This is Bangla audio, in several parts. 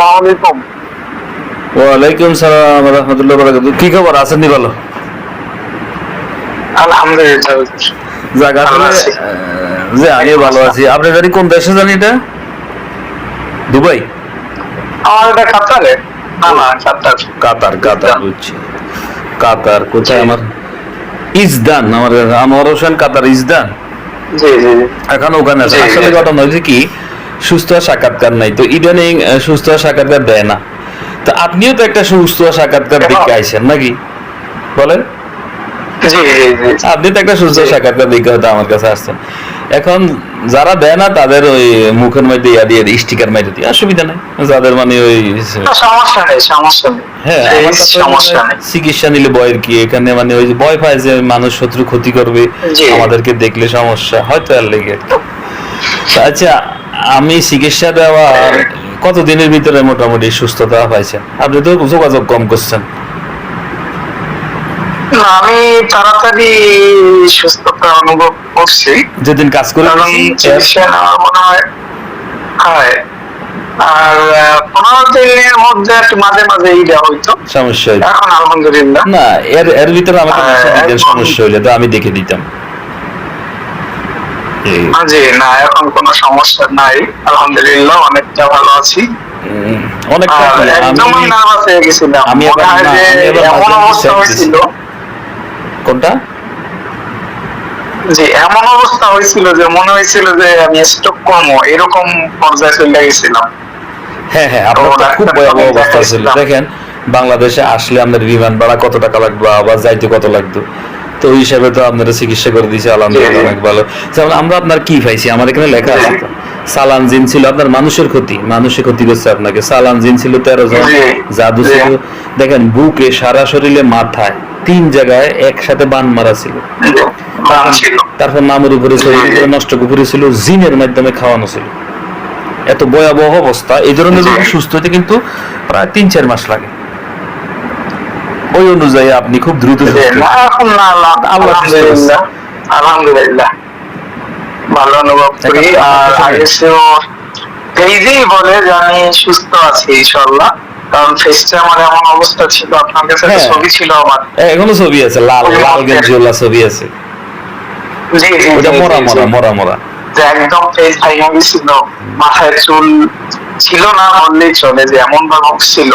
আলাইকুম। ওয়ালাইকুম সালাম রহমতুল্লাহ বারাকাতুহু। কি খবর, আছেন নি ভালো? আলহামদুলিল্লাহ। জায়গা ভালো আসলে আছি। যে আমিও ভালো আছি। আপনি জানি কোন দেশে জানি এটা? দুবাই? আমার এটা কাতারে। না না, কাতার। কাতার, কাতার বুঝছি। কাতার কোথায়? জি আমার ইজদান, আমার আনোয়ার হোসেন কাতার ইজদান। জি জি এখন ওখানে আছে। জি, আসলে জি। ঘটনা হয়েছে কি, সুস্থ সাক্ষাৎকার নাই তো ইদানিং, সুস্থ সাক্ষাৎকার দেয় না। তো আপনিও তো একটা সুস্থ সাক্ষাৎকার দেখে আইছেন নাকি বলেন? জি জি জি আপনি তো একটা সুস্থ জি। সাক্ষাৎকার দেখে হয়তো আমার কাছে আসছেন। এখন যারা দেয় না তাদের ওই মুখের মধ্যে ইয়া দিয়ে স্টিকার মাইরে দিয়ে অসুবিধা নাই। যাদের মানে ওই না, সমস্যা নেই, সমস্যা নেই। হ্যাঁ, এই আমার কাছে সমস্যা নেই। চিকিৎসা নিলে ভয়ের কি, এখানে মানে ওই যে ভয় পায় যে মানুষ শত্রু ক্ষতি করবে, জি আমাদেরকে দেখলে সমস্যা হয়তো আর লেগে আর কি। তা আচ্ছা, আমি চিকিৎসা দেওয়ার কতদিনের ভিতরে মোটামুটি সুস্থতা পাইছেন? আপনি তো যোগাযোগ কম করছেন। না, আমি তাড়াতাড়ি সুস্থতা অনুভব করছি। যেদিন কাজ করে কারণ চিকিৎসা নেওয়ার মনে হয় হয়। আর 15 দিনের মধ্যে একটু মাঝে মাঝে ইটা হইতো। সমস্যা হইতো এখন আলহামদুলিল্লাহ। না, এর এর ভিতরে আমাকে মেসেজ দিতেন, এখন সমস্যা হইলে তো আমি দেখে দিতাম। এই, জি না, এখন কোনো সমস্যা নাই, আলহামদুলিল্লাহ অনেকটা ভালো আছি। উম, অনেকটা আর কি, একদমই নার্ভাস হয়ে গেছিলাম, আমি মনে এবার হয় না, যে আমি এবার এমন মাঝে অবস্থা মধ্যে হয়েছিল। কোনটা? যে এমন অবস্থা হয়েছিল যে মনে হয়েছিল যে আমি স্ট্রোক করবো, এরকম পর্যায়ে চলে গেছিলাম। হ্যাঁ হ্যাঁ, তো আপনার তো খুব ডাক্তার ভয়াবহ অনেক অবস্থা ছিল। দেখাইছিলাম। দেখেন, বাংলাদেশে আসলে আমাদের বিমান ভাড়া কত টাকা লাগবে, আবার যাইতে কত লাগতো, তো ওই হিসাবে তো আপনারা চিকিৎসা করে দিয়েছে, জি আলহামদুলিল্লাহ জি অনেক ভালো। যেমন আমরা আপনার কি পাইছি, আমার এখানে লেখা জি আছে তো, সালানজিন ছিল আপনার মানুষের ক্ষতি, মানুষের ক্ষতি করছে আপনাকে। সালানজিন ছিল 13 জন, জি জাদু জি ছিল, দেখেন বুকে, সারা শরীরে, মাথায় 3 জায়গায় একসাথে বান মারা ছিল। জি, বান ছিল। তারপর নামের উপরে জি শরীর জি উপরে নষ্ট কুপুরে ছিল, জিনের মাধ্যমে খাওয়ানো ছিল। এত ভয়াবহ অবস্থা, এই ধরনের জি রোগী সুস্থ হতে কিন্তু প্রায় 3-4 মাস লাগে। ওই অনুযায়ী আপনি খুব দ্রুত জি, সুস্থ। না এখন না, আল্লাহ সুস্থ করছে। আলহামদুলিল্লাহ, আলহামদুলিল্লাহ ভালো অনুভব করি। এখন আর শুনেন, আগে সেও পেজেই বলে যে আমি সুস্থ আছি ইনশাল্লাহ। কারণ ফেসটা আমার এমন অবস্থা ছিল, আপনার কাছে একটা হ্যাঁ, ছবি ছিল আমার। এখনো ছবি আছে, লাল ওই লাল মুহূর্তে গেঞ্জিওয়ালা ছবি আছে। জি জি ওটা জি মরা জি জি, মরা মরা মরা। যে একদম ফেস ভাঙা গেছিল, মাথায় চুল ছিল না বললেই চলে, যে এমন ভাবে ছিল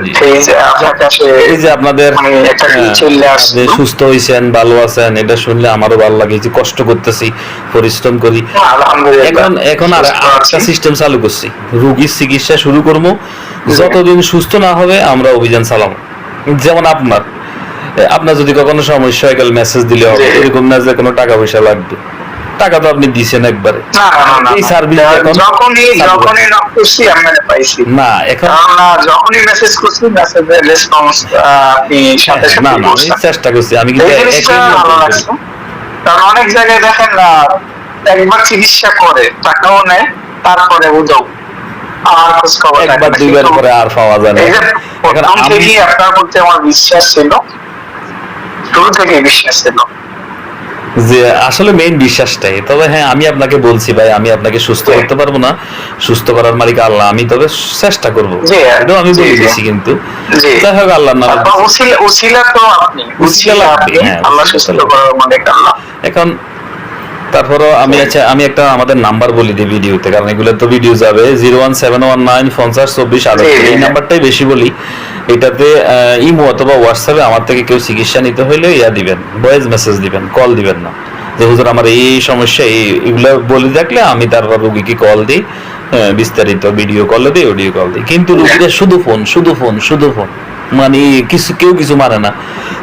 জি। ফেস যাক, আকাশে, এই যে আপনাদের মানে একটা চলে আপনি আসতো। সুস্থ হয়েছেন, ভালো আছেন, এটা শুনলে আমারও ভালো লাগে। যে কষ্ট করতেছি, পরিশ্রম করি। আলহামদুলিল্লাহ এখন এখন আর সুস্থ আরেকটা আছি। সিস্টেম চালু করছি, রোগীর চিকিৎসা শুরু করবো, জি যতদিন সুস্থ না হবে আমরা অভিযান চালাবো। যেমন আপনার, আপনার যদি কখনো সমস্যা হয় গেলে মেসেজ দিলে হবে, জি এরকম না যে কোনো টাকা পয়সা লাগবে। টাকা তো আপনি দিছেন একবারে। না না না এই না, সার্ভিস এখন যখনই চালু যখনই রাখছি। নক করছি আমি পাইছি। না এখন কারণ যখনই মেসেজ করছি, মেসেজের রেসপন্স আপনি সাথে হ্যাঁ, না সাথে না, আমি করছেন। চেষ্টা করছি, আমি এই কিন্তু জিনিসটা একই নিয়ম ভালো ফলো করি। লাগছে। কারণ অনেক জায়গায় দেখেন না, একবার চিকিৎসা করে টাকাও নেয়, তারপরে উদৌ আর খোঁজ খবর থাকে একবার না। দুইবার কিন্তু পরে আর পাওয়া যায় না। এই যে এখন প্রথম আমি থেকেই আপনার প্রতি আমার বিশ্বাস ছিল, শুরু থেকেই বিশ্বাস ছিল। যে আসলে মেইন বিশ্বাসটাই। তবে হ্যাঁ, আমি আপনাকে বলছি ভাই, আমি আপনাকে সুস্থ জি করতে পারবো না, সুস্থ করার মালিক আল্লাহ, আমি তবে চেষ্টা করব, জি এটাও আমি জি বলে জি দিছি। কিন্তু জি। যাই হোক, আল্লাহর নামে তারপর উসিলা উসিলা তো আপনি, উসিলা উসিলা লাগবে, আপনি, হ্যাঁ আল্লাহ উসিলা সুস্থ তো লাগবে। করার মালিক আল্লাহ। এখন তারপরও আমি, আচ্ছা আমি একটা আমাদের নাম্বার বলি দিই ভিডিওতে, কারণ এগুলো তো ভিডিও যাবে। 01719502468, জি জি এই জি নাম্বারটাই বেশি বলি। এটাতে ইমো অথবা হোয়াটসঅ্যাপে আমার থেকে কেউ চিকিৎসা নিতে হইলে ইয়া দিবেন, ভয়েস মেসেজ দিবেন, কল দিবেন না। যে হুজুর আমার এই সমস্যা, এগুলো বলে দেখলে আমি তারপর রুগীকে কল দিই, বিস্তারিত ভিডিও কল দিই, অডিও কল দিই। কিন্তু রুগীরা শুধু ফোন, শুধু ফোন, শুধু ফোন, মানে কিছু, কেউ কিছু মানে না।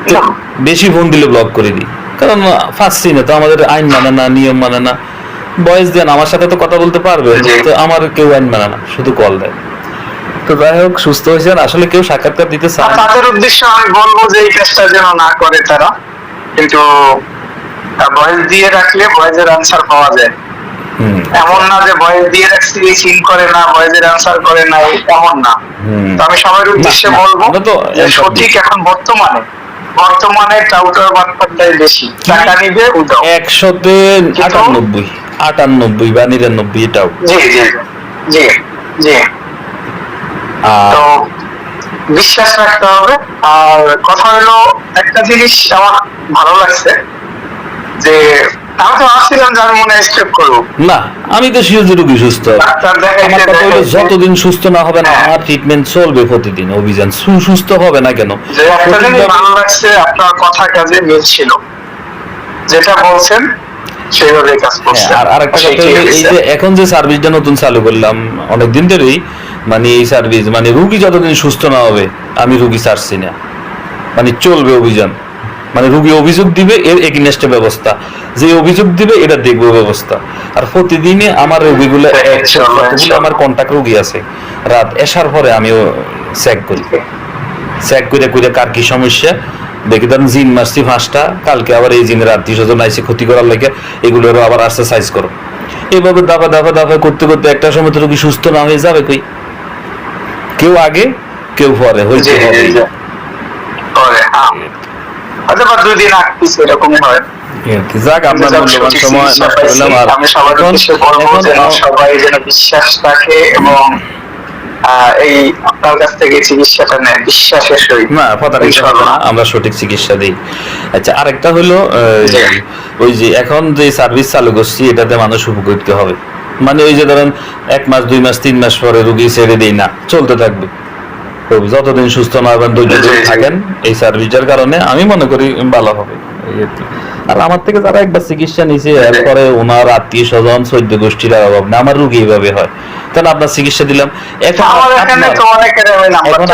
তো বেশি ফোন দিলে ব্লক করে দিই, কারণ ফার্স্টই না তো, আমাদের আইন মানে না, নিয়ম মানে না। বয়স দেন, আমার সাথে তো কথা বলতে পারবে, জি। তো আমার কেউ আইন মানে না, শুধু কল দেয়। তো যাই হোক, সুস্থ হয়েছেন, আসলে কেউ সাক্ষাৎকার দিতে আর চায় না। তাদের উদ্দেশ্যে আমি বলবো যে এই কাজটা যেন না করে তারা। কিন্তু ভয়েস দিয়ে রাখলে ভয়েসের আনসার পাওয়া যায়। হুম এমন না যে ভয়েস দিয়ে রাখছি সিন করে না, ভয়েসের আনসার করে না, এমন না। হুম তো আমি সবার না উদ্দেশ্যে না, বলবো আমরা তো যে answer সঠিক দিই। এখন বর্তমানে, বর্তমানে টাউটার বাটপারটাই বেশি, টাকা নিবে উদাও। 198 98 বা 99 এটাও। জি জি জি জি তো বিশ্বাস রাখতে হবে। আর কথা হলো, একটা জিনিস আমার ভালো লাগছে যে আমি তো ভাবছিলাম যে আমি মনে হয় স্টেপ করবো। না, আমি তো শিওর যে রোগী সুস্থ হবে। ডাক্তার আমার কথা হলো দেখাইছে যতদিন সুস্থ না হবে না, হ্যাঁ। আমার ট্রিটমেন্ট চলবে প্রতিদিন, অভিযান সুস্থ হবে না কেন? যে একটা জিনিস ভালো লাগছে, আপনার কথা কাজে মিল ছিল, যেটা বলছেন সেইভাবে কাজ করছে। আর আরেকটা কথা হলো, এই যে এখন যে সার্ভিসটা নতুন চালু করলাম অনেকদিন ধরেই, মানে এই সার্ভিস মানে রুগী যতদিন সুস্থ না হবে আমি রুগী ছাড়ছি না, মানে চলবে অভিযান। মানে রুগী অভিযোগ দিবে, এর এগেইনস্টে ব্যবস্থা, যে অভিযোগ দিবে এটা দেখবো ব্যবস্থা। আর প্রতিদিনই আমার রুগীগুলো আমার কন্টাক্ট রুগী আছে, রাত এসার পরে আমিও চেক করি, চেক করে কার কি সমস্যা দেখি। ধরেন জিন মারছি 5টা, কালকে আবার এই জিনের আত্মীয় স্বজন আইসে ক্ষতি করার লেগে, এগুলোরও আবার এক্সারসাইজ করো। এইভাবে দাফা করতে করতে একটা সময় তো রোগী সুস্থ না হয়ে যাবে কই, কেউ আগে কেউ পরে হইতে হবে। অথবা 2 দিন আগ পিছে এরকম হয়। যাক, আপনার মূল্যবান সময় নষ্ট করলাম। আর আমি সবার উদ্দেশ্যে বলবো যে সবাই যেন বিশ্বাস রাখে এবং এই আপনার কাছ থেকে চিকিৎসাটা নেয় বিশ্বাসের সহিত। না, প্রতারিত হবে না, আমরা সঠিক চিকিৎসা দিই। আচ্ছা, আরেকটা হলো ওই যে এখন যে সার্ভিস চালু করছি এটাতে মানুষ উপকৃত হবে। মানে ওই যে ধরেন 1 মাস 2 মাস 3 মাস পরে রুগী ছেড়ে দেই না, চলতে থাকবে। যতদিন সুস্থ না হবেন ধৈর্য ধরে থাকেন, এই সার্ভিসের কারণে আমি মনে করি ভালো হবে। আর আমার থেকে যারা একবার চিকিৎসা নিছে, এরপরে ওনার আত্মীয় স্বজন 14 গোষ্ঠীর অভাব না, আমার রুগী এইভাবে হয়, তাহলে আপনার চিকিৎসা দিলাম। এখন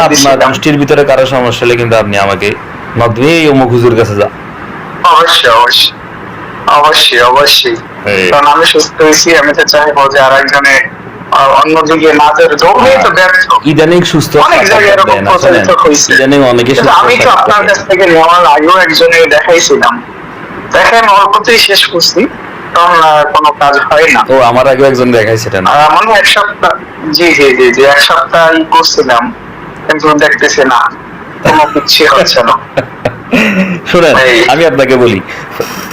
আপনার গোষ্ঠীর ভিতরে কারো সমস্যা হলে কিন্তু আপনি আমাকে নক দিয়ে এই অমুক হুজুর কাছে যা। অবশ্যই কারণ আমি সুস্থ হয়েছি, আমি তো চাইবো যে আর একজনে অন্যদিকে না যেতে। তো ব্যর্থ ইদানিং সুস্থ অনেক জায়গায় এরকম প্রচারিত হয়েছে। ইদানিং অনেকে আমি তো আপনার কাছ থেকে নেওয়ার আগেও একজনের দেখাইছিলাম, দেখেন অল্পতেই শেষ করছি, তখন কোনো কাজ হয় না। ও, আমার আগে একজন দেখাইছিলেন, মানে 1 সপ্তাহ, জি 1 সপ্তাহ করছিলাম, কিন্তু দেখতেছি না কোনো কিছু হচ্ছে না। শুনেন, আমি আপনাকে বলি,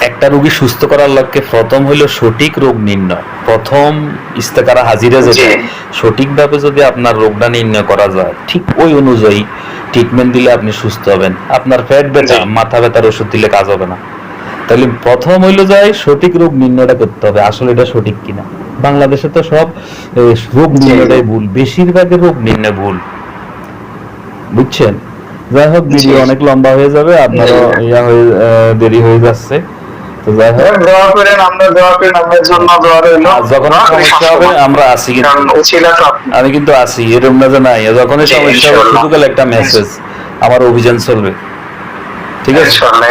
একটা রোগী সুস্থ করার লক্ষ্যে প্রথম হইল সঠিক রোগ নির্ণয়। প্রথম ইস্তেকারা হাজিরা যেটা, সঠিকভাবে যদি আপনার রোগটা নির্ণয় করা যায়, ঠিক ওই অনুযায়ী ট্রিটমেন্ট দিলে আপনি সুস্থ হবেন। আপনার পেট ব্যথা, মাথা ব্যথার ওষুধ দিলে কাজ হবে না। তাহলে প্রথম হইলো যায় সঠিক রোগ নির্ণয়টা করতে হবে, আসলে এটা সঠিক কিনা। বাংলাদেশে তো সব রোগ নির্ণয়টাই ভুল, বেশিরভাগই রোগ নির্ণয় ভুল, বুঝছেন? যাই হোক, ভিডিও অনেক লম্বা হয়ে যাবে, আপনারও দেরি হয়ে যাচ্ছে। তো যাই হোক, দোয়া করেন, আমরা দোয়া করেন, আমাদের জন্য দোয়া রইল। যখন সমস্যা হবে আমরা আছি, আমি কিন্তু আছি, এরকম না যে নাই। যখনই সমস্যা হবে শুধু একটা মেসেজ, আমার অভিযান চলবে। ঠিক আছে? ইনশাআল্লাহ।